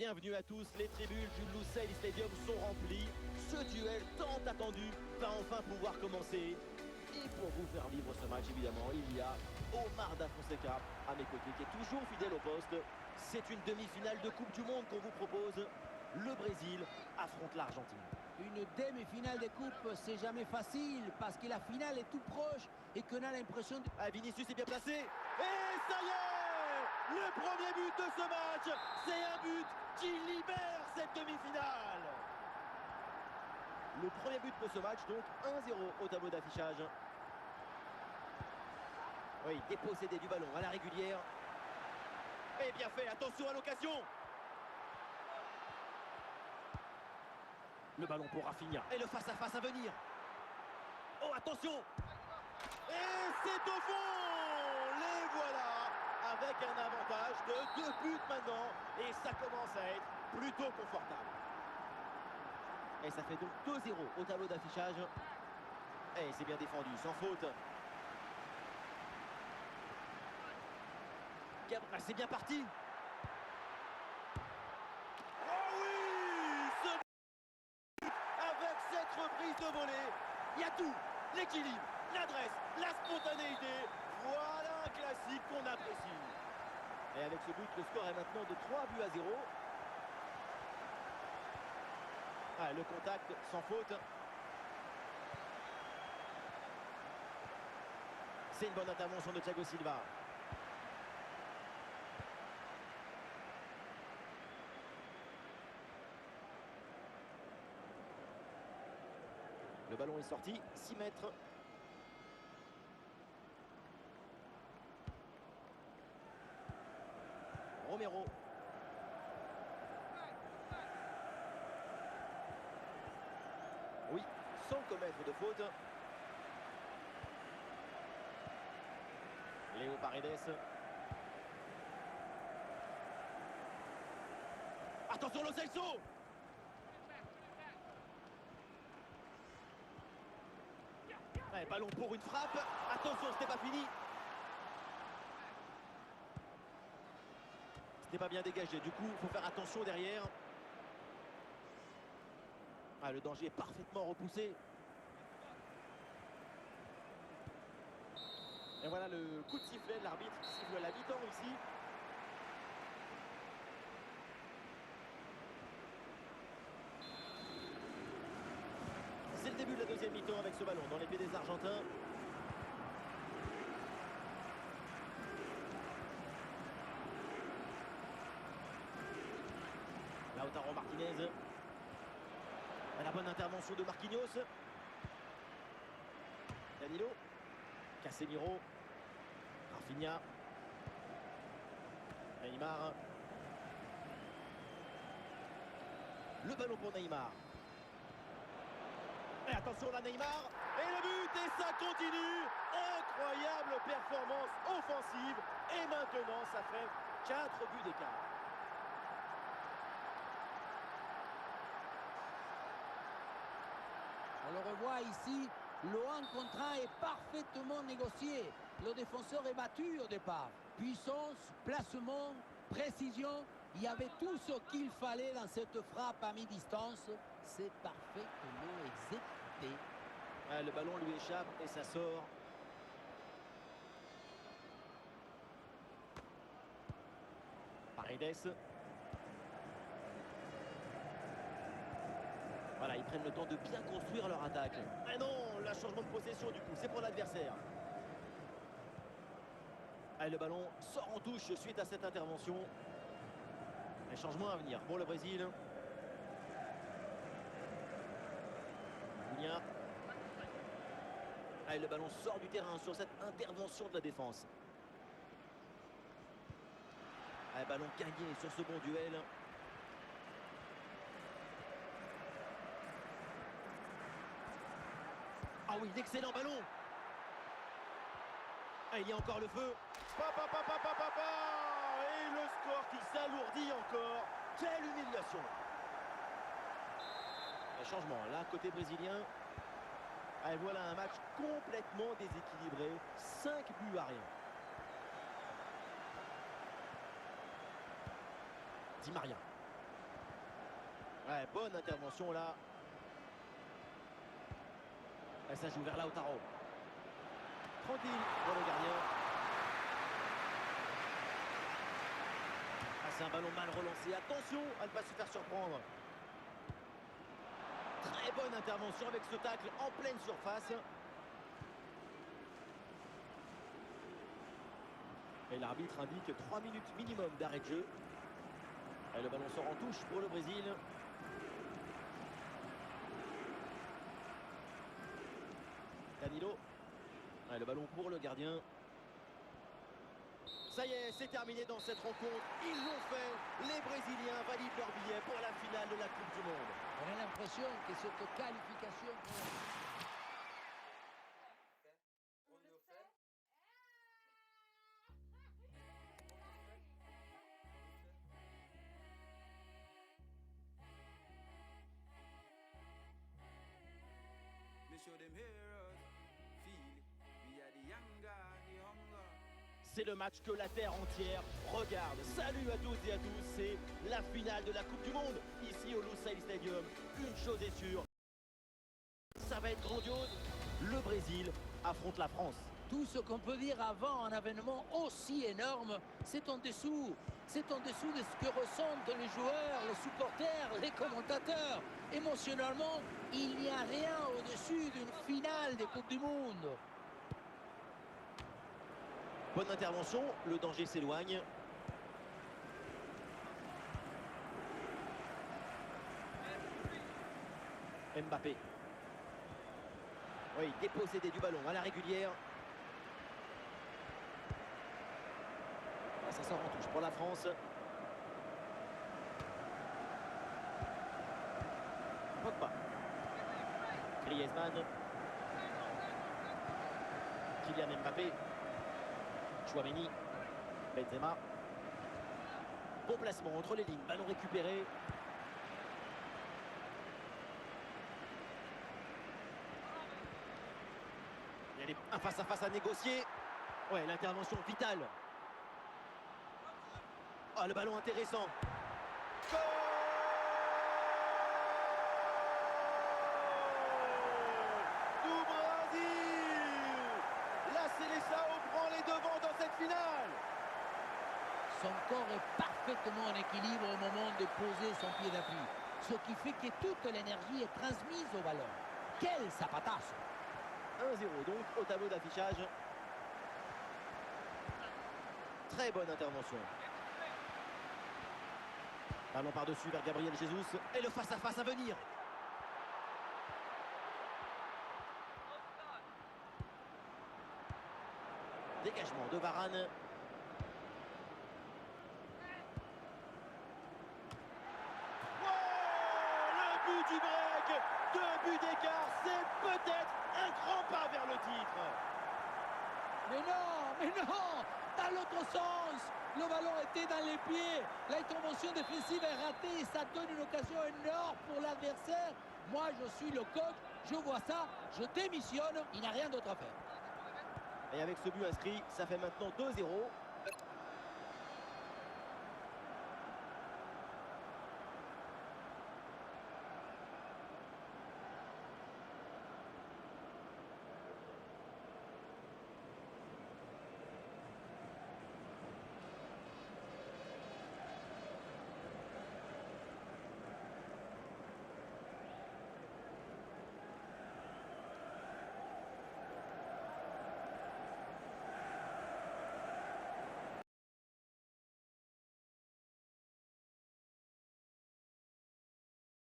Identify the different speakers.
Speaker 1: Bienvenue à tous, les tribunes du Lusail Stadium sont remplies. Ce duel tant attendu va enfin pouvoir commencer. Et pour vous faire vivre ce match, évidemment, il y a Omar Da Fonseca à mes côtés, qui est toujours fidèle au poste. C'est une demi-finale de Coupe du Monde qu'on vous propose. Le Brésil affronte l'Argentine.
Speaker 2: Une demi-finale de coupe, c'est jamais facile parce que la finale est tout proche et qu'on a l'impression de...
Speaker 1: Ah, Vinicius est bien placé. Et ça y est, le premier but de ce match, c'est un but qui libère cette demi-finale. Le premier but de ce match, donc 1-0 au tableau d'affichage. Oui, dépossédé du ballon à la régulière. Et bien fait, attention à l'occasion. Le ballon pour Rafinha. Et le face-à-face à venir. Oh, attention. Et c'est au fond. Les voilà. Avec un avantage de 2 buts maintenant. Et ça commence à être plutôt confortable. Et ça fait donc 2-0 au tableau d'affichage. Et c'est bien défendu, sans faute. C'est bien parti. Oh oui, avec cette reprise de volée, il y a tout. L'équilibre, l'adresse, la spontanéité. Voilà un classique qu'on apprécie. Et avec ce but, le score est maintenant de 3-0. Ah, le contact sans faute. C'est une bonne intervention de Thiago Silva. Le ballon est sorti, 6 mètres. Romero. Oui, sans commettre de faute. Léo Paredes. Attention, Lo Celso. Ouais, ballon pour une frappe. Attention, ce n'est pas fini. Ce n'est pas bien dégagé. Du coup, il faut faire attention derrière. Ah, le danger est parfaitement repoussé. Et voilà le coup de sifflet de l'arbitre qui siffle à la mi-temps ici. C'est le début de la deuxième mi-temps avec ce ballon dans les pieds des Argentins. Lautaro Martinez. La bonne intervention de Marquinhos. Danilo. Casemiro. Rafinha. Neymar. Le ballon pour Neymar. Et attention là, Neymar. Et le but, et ça continue. Incroyable performance offensive. Et maintenant, ça fait 4 buts d'écart.
Speaker 2: On le revoit ici, le 1 contre 1 est parfaitement négocié. Le défenseur est battu au départ. Puissance, placement, précision. Il y avait tout ce qu'il fallait dans cette frappe à mi-distance. C'est parfaitement exécuté.
Speaker 1: Ah, le ballon lui échappe et ça sort. Paredes. Voilà, ils prennent le temps de bien construire leur attaque. Ah non, le changement de possession du coup, c'est pour l'adversaire. Ah, le ballon sort en touche suite à cette intervention. Un changement à venir pour le Brésil. Cunha. Ah, le ballon sort du terrain sur cette intervention de la défense. Ah, ballon gagné sur ce bon duel. Ah oui, l'excellent ballon. Ah, il y a encore le feu. Et le score qui s'alourdit encore. Quelle humiliation. Un changement là, côté brésilien. Ah, et voilà un match complètement déséquilibré. 5 buts à rien. Di Maria. Ouais, bonne intervention là. Et ça joue vers Lautaro. Tranquille pour le gardien. Ah, c'est un ballon mal relancé. Attention à ne pas se faire surprendre. Très bonne intervention avec ce tacle en pleine surface. Et l'arbitre indique 3 minutes minimum d'arrêt de jeu. Et le ballon sort en touche pour le Brésil. Danilo. Et le ballon pour le gardien. Ça y est, c'est terminé dans cette rencontre. Ils l'ont fait. Les Brésiliens valident leur billet pour la finale de la Coupe du Monde.
Speaker 2: On a l'impression que cette qualification...
Speaker 1: C'est le match que la terre entière regarde. Salut à toutes et à tous, c'est la finale de la Coupe du Monde, ici au Lusail Stadium. Une chose est sûre, ça va être grandiose. Le Brésil affronte la France.
Speaker 2: Tout ce qu'on peut dire avant un événement aussi énorme, c'est en dessous. C'est en dessous de ce que ressentent les joueurs, les supporters, les commentateurs. Émotionnellement, il n'y a rien au-dessus d'une finale des Coupes du Monde.
Speaker 1: Bonne intervention, le danger s'éloigne. Mbappé. Oui, dépossédé du ballon à la régulière. Ça sort en touche pour la France. Pogba. Griezmann. Kylian Mbappé. Chouameni. Benzema. Bon placement entre les lignes. Ballon récupéré. Il y a un face-à-face à négocier. Ouais, l'intervention vitale. Ah, le ballon intéressant. Goal du Brésil. La Seleção prend les devants dans cette finale.
Speaker 2: Son corps est parfaitement en équilibre au moment de poser son pied d'appui. Ce qui fait que toute l'énergie est transmise au ballon. Quel zapatazo!
Speaker 1: 1-0 donc au tableau d'affichage. Très bonne intervention. Ballon par-dessus vers Gabriel Jesus. Et le face-à-face à venir. Dégagement de Varane. Oh, le but du break. 2 buts d'écart. C'est peut-être un grand pas vers le titre.
Speaker 2: Mais non! Dans l'autre sens! Le ballon était dans les pieds. L'intervention défensive est ratée et ça donne une occasion énorme pour l'adversaire. Moi, je suis le coach. Je vois ça. Je démissionne. Il n'y a rien d'autre à faire.
Speaker 1: Et avec ce but inscrit, ça fait maintenant 2-0.